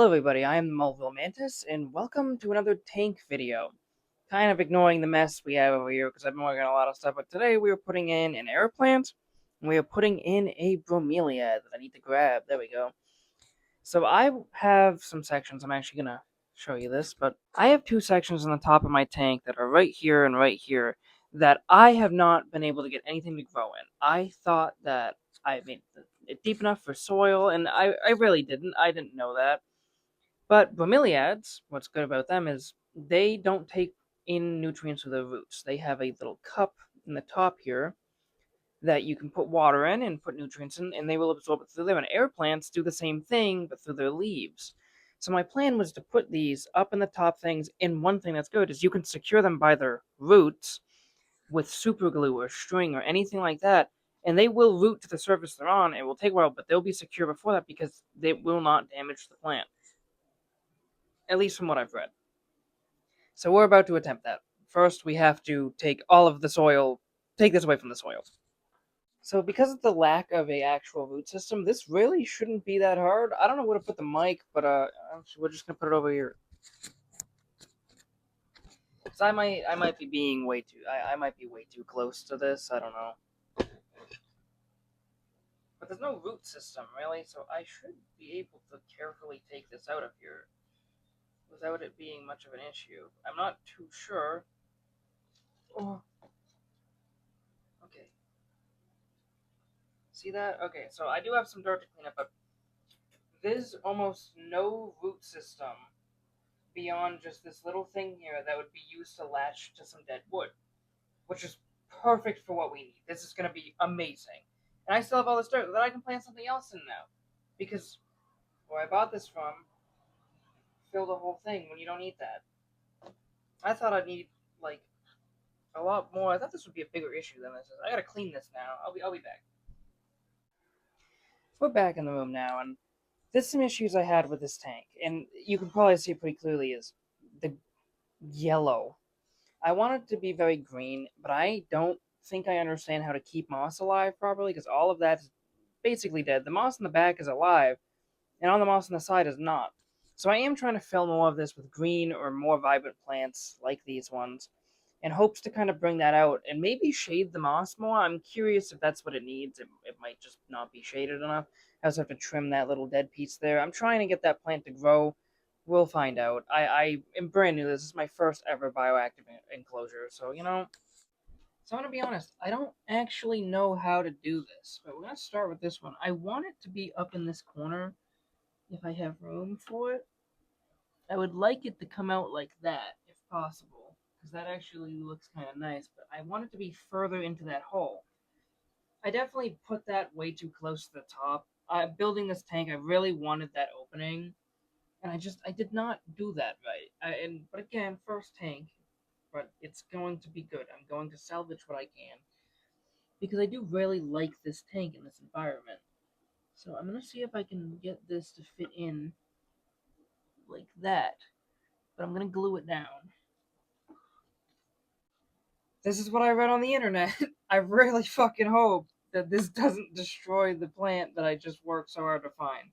Hello everybody, I am the Mulville Mantis, and welcome to another tank video. Kind of ignoring the mess we have over here, because I've been working on a lot of stuff, but today we are putting in an air plant, and we are putting in a bromeliad that I need to grab. There we go. So I have some sections, I'm actually going to show you this, but I have two sections on the top of my tank that are right here and right here that I have not been able to get anything to grow in. I thought that I made it deep enough for soil, and I really didn't. I didn't know that. But bromeliads, what's good about them is they don't take in nutrients with their roots. They have a little cup in the top here that you can put water in and put nutrients in, and they will absorb it through there. And air plants do the same thing, but through their leaves. So my plan was to put these up in the top things, and one thing that's good is you can secure them by their roots with super glue or string or anything like that, and they will root to the surface they're on. It will take a while, but they'll be secure before that because they will not damage the plant, at least from what I've read. So we're about to attempt that. First, we have to take all of the soil, take this away from the soil. So because of the lack of a actual root system, this really shouldn't be that hard. I don't know where to put the mic, but we're just gonna put it over here. Cause I might be being way too, I might be way too close to this. I don't know. But there's no root system really, so I should be able to carefully take this out of here without it being much of an issue. I'm not too sure. Oh. Okay. See that? Okay, so I do have some dirt to clean up, but there's almost no root system beyond just this little thing here that would be used to latch to some dead wood, which is perfect for what we need. This is going to be amazing. And I still have all this dirt that I can plant something else in now, because where I bought this from, fill the whole thing when you don't need that. I thought I'd need, like, a lot more. I thought this would be a bigger issue than this is. I gotta clean this now. I'll be back. We're back in the room now, and there's some issues I had with this tank, and you can probably see pretty clearly is the yellow. I want it to be very green, but I don't think I understand how to keep moss alive properly, because all of that's basically dead. The moss in the back is alive, and all the moss on the side is not. So I am trying to fill more of this with green or more vibrant plants like these ones, in hopes to kind of bring that out and maybe shade the moss more. I'm curious if that's what it needs. It might just not be shaded enough. I also have to trim that little dead piece there. I'm trying to get that plant to grow. We'll find out. I am brand new. This is my first ever bioactive enclosure, so, you know. So I'm going to be honest, I don't actually know how to do this, but we're going to start with this one. I want it to be up in this corner if I have room for it. I would like it to come out like that, if possible, because that actually looks kind of nice, but I want it to be further into that hole. I definitely put that way too close to the top. Building this tank, I really wanted that opening, and I did not do that right. But again, first tank, but it's going to be good. I'm going to salvage what I can, because I do really like this tank in this environment. So I'm going to see if I can get this to fit in like that, but I'm going to glue it down. This is what I read on the internet. I really fucking hope that this doesn't destroy the plant that I just worked so hard to find.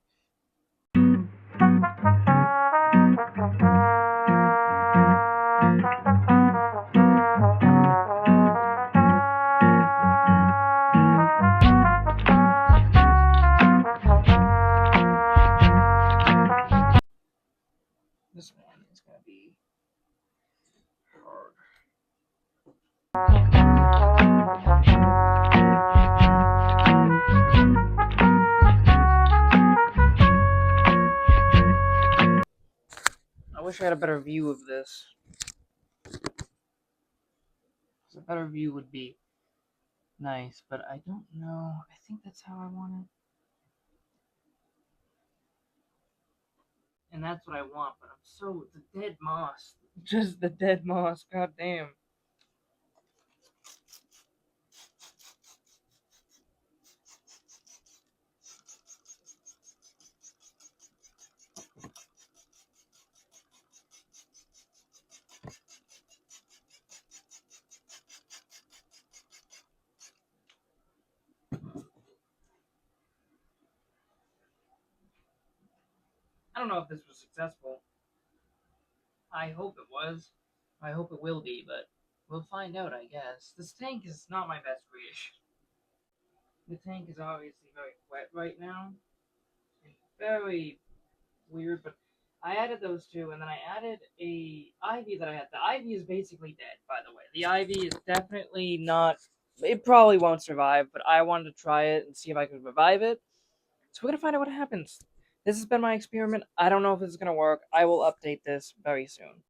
This one is going to be hard. I wish I had a better view of this. A better view would be nice, but I don't know. I think that's how I want it. And that's what I want, but I'm so... the dead moss. Just the dead moss, god damn. I don't know if this was successful. I hope it was. I hope it will be, but we'll find out, I guess. This tank is not my best creation. The tank is obviously very wet right now. And very weird, but I added those two, and then I added a ivy that I had. The ivy is basically dead, by the way. The ivy is definitely not. It probably won't survive, but I wanted to try it and see if I could revive it. So we're gonna find out what happens. This has been my experiment. I don't know if this is gonna work. I will update this very soon.